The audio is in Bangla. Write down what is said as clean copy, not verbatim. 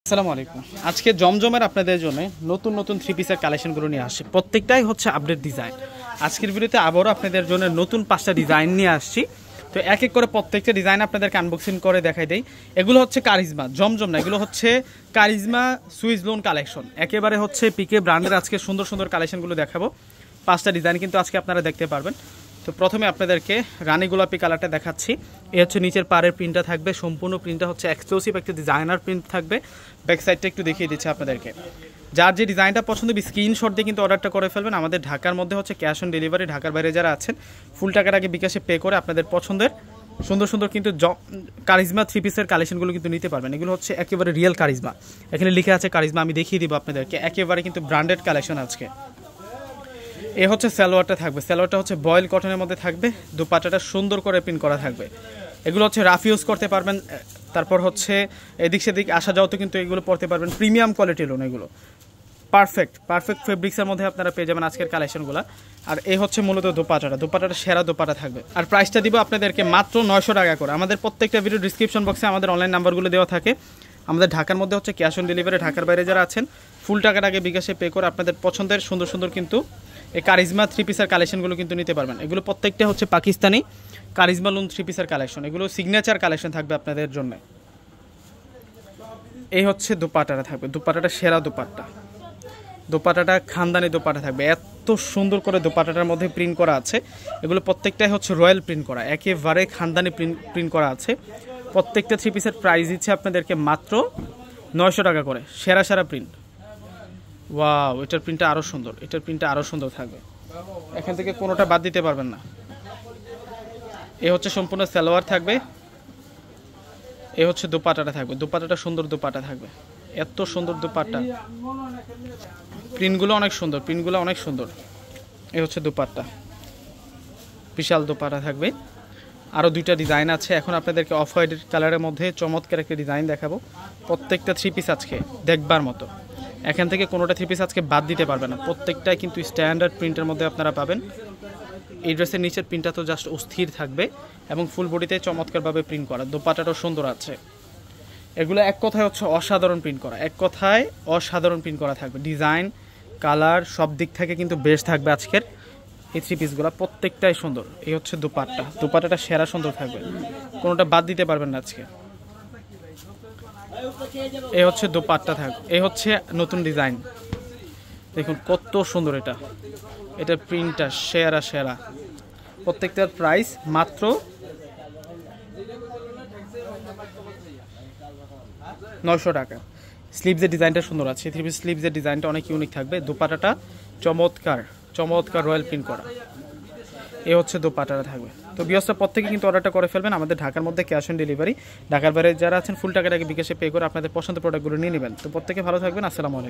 আসসালামু আলাইকুম। আজকে জমজমের আপনাদের জন্য নতুন নতুন থ্রি পিসের কালেকশনগুলো নিয়ে আসছি। প্রত্যেকটাই হচ্ছে আপডেট ডিজাইন। আজকের ভিডিওতে আবারও আপনাদের জন্য নতুন 5টা ডিজাইন নিয়ে আসছি। তো এক এক করে প্রত্যেকটা ডিজাইন আপনাদেরকে আনবক্সিং করে দেখাই দেই। এগুলো হচ্ছে কারিজমা, জমজম না, এগুলো হচ্ছে কারিজমা সুইস লোন কালেকশন। একেবারে হচ্ছে পিকে ব্র্যান্ডের আজকে সুন্দর সুন্দর কালেকশনগুলো দেখাবো। 5টা ডিজাইন কিন্তু আজকে আপনারা দেখতে পারবেন। তো প্রথমে আপনাদেরকে রানী গোলাপি কালারটা দেখাচ্ছি। এ হচ্ছে নিচের পাড়ের প্রিন্টটা থাকবে, সম্পূর্ণ প্রিন্টটা হচ্ছে এক্সক্লুসিভ একটা ডিজাইনার প্রিন্ট থাকবে। ব্যাক সাইডটা একটু দেখিয়ে দিচ্ছি আপনাদেরকে। যার যে ডিজাইনটা পছন্দ স্ক্রিনশট দিয়ে কিন্তু অর্ডারটা করে ফেলবেন। আমাদের ঢাকার মধ্যে হচ্ছে ক্যাশ অন ডেলিভারি, ঢাকার বাইরে যারা আছেন ফুল টাকার আগে বিকাশে পে করে আপনাদের পছন্দের সুন্দর সুন্দর কিন্তু কারিজমা থ্রি পিসের কালেকশনগুলো কিন্তু নিতে পারবেন। এগুলো হচ্ছে একেবারে রিয়েল কারিজমা, এখানে লিখে আছে কারিজমা, আমি দেখিয়ে দিব আপনাদেরকে। একেবারে কিন্তু ব্র্যান্ডেড কালেকশন আজকে। এ হচ্ছে সালোয়ারটা থাকবে, সালোয়ারটা হচ্ছে বয়েল কটনের মধ্যে থাকবে, দুপাট্টাটা সুন্দর করে প্রিন্ট করা থাকবে। এগুলো হচ্ছে রাফ ইউজ করতে পারবেন, তারপর হচ্ছে এদিক সেদিক আসা যাওয়াতে কিন্তু এগুলো পড়তে পারবেন। প্রিমিয়াম কোয়ালিটির লোন, এগুলো পারফেক্ট ফেব্রিক্সের মধ্যে আপনারা পেয়ে যাবেন আজকের কালেকশনগুলো। আর এই হচ্ছে মূলত দোপাট্টাটা সেরা দোপাট্টা থাকবে। আর প্রাইসটা দিব আপনাদেরকে মাত্র 900 টাকা করে। আমাদের প্রত্যেকটা ভিডিও ডিসক্রিপশন বক্সে আমাদের অনলাইন নাম্বারগুলো দেওয়া থাকে। আমাদের ঢাকার মধ্যে হচ্ছে ক্যাশ অন ডেলিভারি, ঢাকার বাইরে যারা আছেন ফুল টাকার আগে বিকাশে পে করে আপনাদের পছন্দের সুন্দর সুন্দর কিন্তু এই কারিজমা থ্রি পিসের কালেকশনগুলো কিন্তু নিতে পারবেন। এগুলো প্রত্যেকটা হচ্ছে পাকিস্তানি কারিজমা লোন থ্রি পিসের কালেকশন, এগুলো সিগনেচার কালেকশন থাকবে আপনাদের জন্য। এই হচ্ছে দোপাট্টাটা থাকবে, দোপাট্টাটা সেরা দোপাট্টাটা খানদানি দোপাট্টা থাকবে। এত সুন্দর করে দোপাট্টাটার মধ্যে প্রিন্ট করা আছে, এগুলো প্রত্যেকটাই হচ্ছে রয়্যাল প্রিন্ট করা, একেবারে খানদানি প্রিন্ট করা আছে। প্রত্যেকটা থ্রি পিসের প্রাইস দিচ্ছে আপনাদেরকে মাত্র 900 টাকা করে। সেরা প্রিন্ট। ওয়াও, এটার প্রিন্টটা আরও সুন্দর, থাকবে। এখান থেকে কোনোটা বাদ দিতে পারবেন না। এ হচ্ছে সম্পূর্ণ সালোয়ার থাকবে, এ হচ্ছে দোপাট্টাটা থাকবে, দোপাট্টাটা সুন্দর দোপাট্টা থাকবে। এত সুন্দর দোপাট্টা, প্রিন্টগুলো অনেক সুন্দর। এ হচ্ছে দোপাট্টা, বিশাল দোপাট্টা থাকবে। আরও 2টা ডিজাইন আছে। এখন আপনাদেরকে অফ হোয়াইট কালারের মধ্যে চমৎকার একটা ডিজাইন দেখাবো। প্রত্যেকটা থ্রি পিস আজকে দেখবার মতো, এখান থেকে কোনোটা থ্রি পিস আজকে বাদ দিতে পারবে না। প্রত্যেকটাই কিন্তু স্ট্যান্ডার্ড প্রিন্টের মধ্যে আপনারা পাবেন। এই ড্রেসের নিচের প্রিন্টটা তো জাস্ট অস্থির থাকবে এবং ফুল বডিতে চমৎকারভাবে প্রিন্ট করা, দোপাট্টাটাও সুন্দর আছে। এগুলো এক কথায় হচ্ছে অসাধারণ প্রিন্ট করা থাকবে। ডিজাইন, কালার সব দিক থেকে কিন্তু বেস্ট থাকবে আজকের এই থ্রি পিসগুলো, প্রত্যেকটাই সুন্দর। এই হচ্ছে দোপাট্টাটা সেরা সুন্দর থাকবে, কোনোটা বাদ দিতে পারবেন না আজকে। এই হচ্ছে দোপাট্টা থাকবে, এই হচ্ছে নতুন ডিজাইন, দেখুন কত সুন্দর। এটা প্রিন্টটা সেরা। প্রত্যেকটার প্রাইস মাত্র 900 টাকা। স্লিভসের ডিজাইনটা সুন্দর আছে, থ্রি পিস স্লিভসের ডিজাইনটা অনেক ইউনিক থাকবে। দোপাট্টাটা চমৎকার রয়্যাল প্রিন্ট করা। এ হচ্ছে দোপাট্টাটা থাকবে। তো বিয়সটা প্রত্যেকে কিন্তু অর্ডারটা করে ফেলবেন। আমাদের ঢাকার মধ্যে ক্যাশ অন ডেলিভারি, ঢাকার বাইরে যারা আছেন ফুল টাকার আগে বিকাশে পে করে আপনাদের পছন্দের প্রোডাক্টগুলো নিয়ে নেবেন। তো প্রত্যেকে ভালো থাকবেন। আসসালামু আলাইকুম।